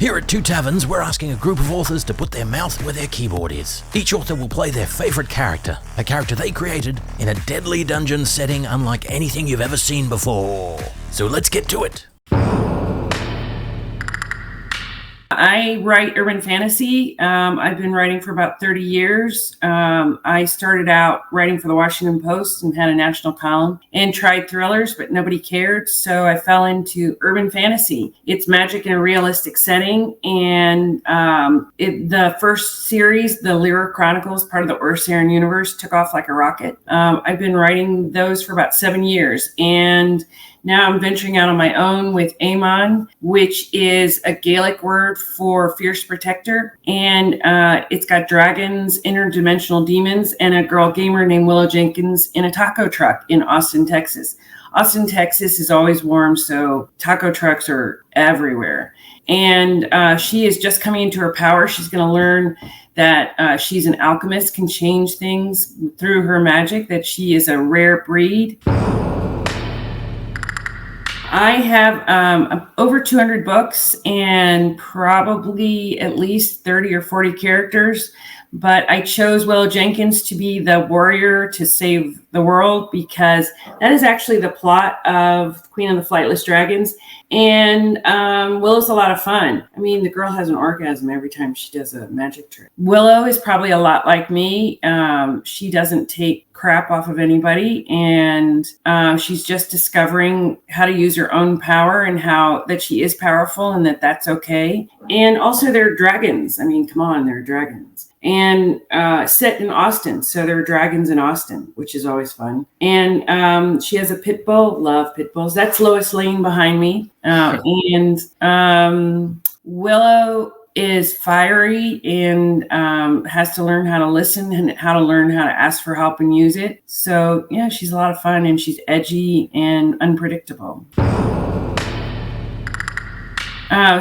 Here at Two Taverns, we're asking a group of authors to put their mouth where their keyboard is. Each author will play their favorite character, a character they created in a deadly dungeon setting unlike anything you've ever seen before. So let's get to it. I write urban fantasy. I've been writing for about 30 years. I started out writing for the Washington Post and had a national column and tried thrillers, but nobody cared. So I fell into urban fantasy. It's magic in a realistic setting. And the first series, the Lyra Chronicles, part of the Orsaran universe, took off like a rocket. I've been writing those for about 7 years. And now I'm venturing out on my own with Eamon, which is a Gaelic word for fierce protector. And it's got dragons, interdimensional demons, and a girl gamer named Willow Jenkins in a taco truck in Austin, Texas. Austin, Texas is always warm, so taco trucks are everywhere. And she is just coming into her power. She's going to learn that she's an alchemist, can change things through her magic, that she is a rare breed. I have over 200 books and probably at least 30 or 40 characters, but I chose Willow Jenkins to be the warrior to save the world because that is actually the plot of Queen of the Flightless Dragons. And Willow's a lot of fun. I mean, the girl has an orgasm every time she does a magic trick. Willow is probably a lot like me. She doesn't take crap off of anybody, and she's just discovering how to use her own power and how that she is powerful and that that's okay. And also they're dragons. I mean, come on, they're dragons. And set in Austin. So there are dragons in Austin, which is always fun. And she has a pit bull. Love pit bulls. That's Lois Lane behind me. And Willow is fiery and has to learn how to listen and how to learn how to ask for help and use it. So yeah, she's a lot of fun and she's edgy and unpredictable.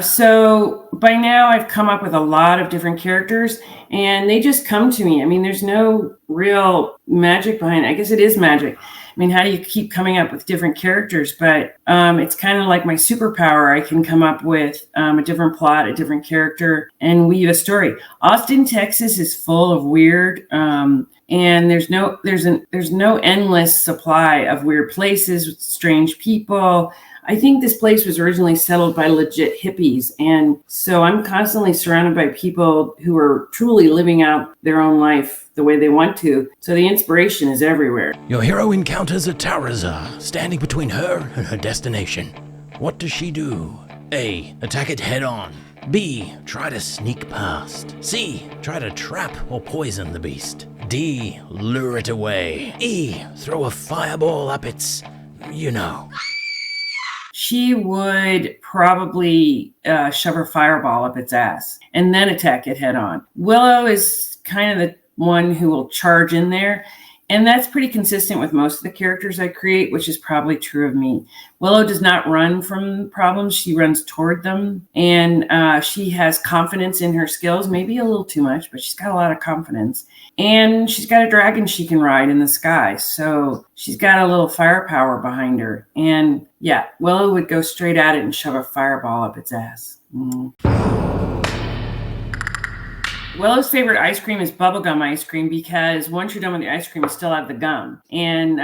So by now I've come up with a lot of different characters and they just come to me. I mean, there's no real magic behind it. I guess it is magic. I mean, how do you keep coming up with different characters? But it's kind of like my superpower. I can come up with a different plot, a different character, and weave a story. Austin, Texas is full of weird, and there's no endless supply of weird places with strange people. I think this place was originally settled by legit hippies. And so I'm constantly surrounded by people who are truly living out their own life the way they want to. So the inspiration is everywhere. Your hero encounters a Tarazar standing between her and her destination. What does she do? A. Attack it head on. B. Try to sneak past. C. Try to trap or poison the beast. D. Lure it away. E. Throw a fireball up its, She would probably shove her fireball up its ass and then attack it head on. Willow is kind of the one who will charge in there. And that's pretty consistent with most of the characters I create, which is probably true of me. Willow does not run from problems. She runs toward them. And she has confidence in her skills, maybe a little too much, but she's got a lot of confidence. And she's got a dragon she can ride in the sky. So she's got a little firepower behind her. And yeah, Willow would go straight at it and shove a fireball up its ass. Willow's favorite ice cream is bubblegum ice cream because once you're done with the ice cream, you still have the gum. And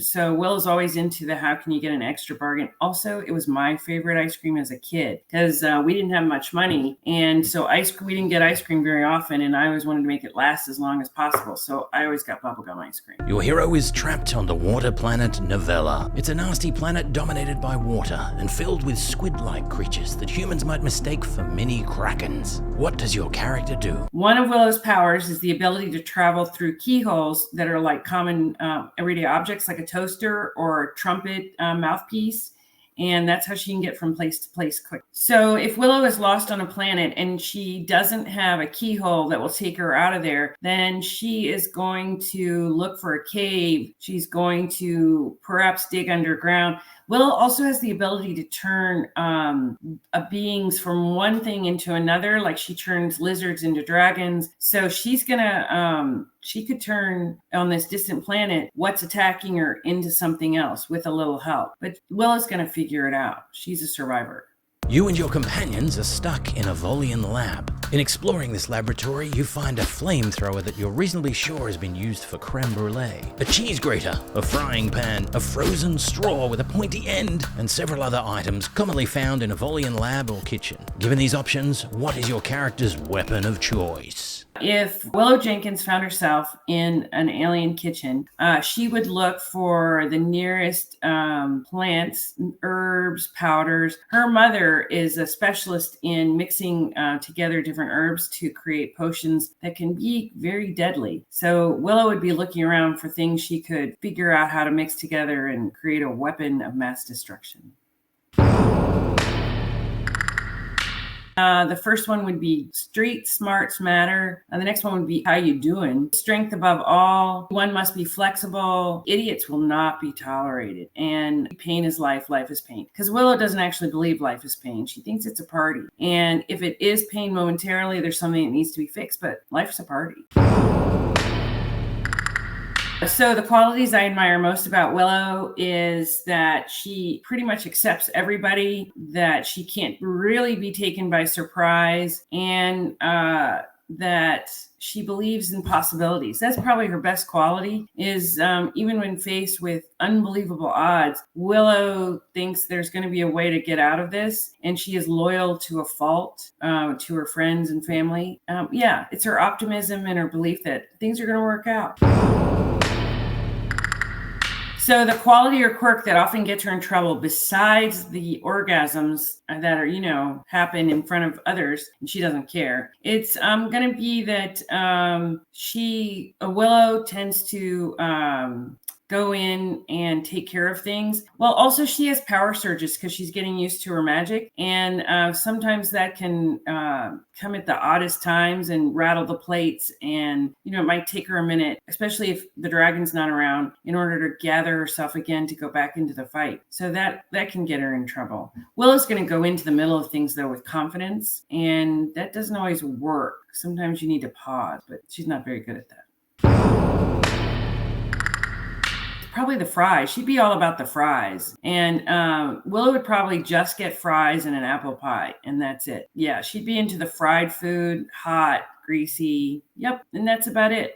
so Willow's always into the how can you get an extra bargain. Also, it was my favorite ice cream as a kid because we didn't have much money. And so we didn't get ice cream very often. And I always wanted to make it last as long as possible. So I always got bubblegum ice cream. Your hero is trapped on the water planet Novella. It's a nasty planet dominated by water and filled with squid-like creatures that humans might mistake for mini krakens. What does your character do? One of Willow's powers is the ability to travel through keyholes that are like common everyday objects, like a toaster or a trumpet mouthpiece. And that's how she can get from place to place quick. So if Willow is lost on a planet and she doesn't have a keyhole that will take her out of there, then she is going to look for a cave. She's going to perhaps dig underground. Willow also has the ability to turn beings from one thing into another, like she turns lizards into dragons. So she's gonna, she could turn on this distant planet what's attacking her into something else with a little help. But Willow's gonna figure it out. She's a survivor. You and your companions are stuck in a Volian lab. In exploring this laboratory, you find a flamethrower that you're reasonably sure has been used for creme brulee, a cheese grater, a frying pan, a frozen straw with a pointy end, and several other items commonly found in a Volian lab or kitchen. Given these options, what is your character's weapon of choice? If Willow Jenkins found herself in an alien kitchen, she would look for the nearest plants, herbs, powders. Her mother is a specialist in mixing together different herbs to create potions that can be very deadly. So Willow would be looking around for things she could figure out how to mix together and create a weapon of mass destruction. The first one would be street smarts matter. The next one would be how you doing. Strength above all. One must be flexible. Idiots will not be tolerated. And pain is life. Life is pain. Because Willow doesn't actually believe life is pain. She thinks it's a party. And if it is pain momentarily, there's something that needs to be fixed. But life's a party. So the qualities I admire most about Willow is that she pretty much accepts everybody, that she can't really be taken by surprise, and that she believes in possibilities. That's probably her best quality is even when faced with unbelievable odds, Willow thinks there's going to be a way to get out of this. And she is loyal to a fault to her friends and family. It's her optimism and her belief that things are going to work out. So the quality or quirk that often gets her in trouble, besides the orgasms that are, happen in front of others, and she doesn't care, it's going to be that Willow tends to go in and take care of things. Well, also she has power surges because she's getting used to her magic. And sometimes that can come at the oddest times and rattle the plates. And, it might take her a minute, especially if the dragon's not around, in order to gather herself again to go back into the fight. So that can get her in trouble. Willow's going to go into the middle of things, though, with confidence. And that doesn't always work. Sometimes you need to pause, but she's not very good at that. Probably the fries. She'd be all about the fries. And Willow would probably just get fries and an apple pie, and that's it. Yeah, she'd be into the fried food, hot, greasy. Yep, and that's about it.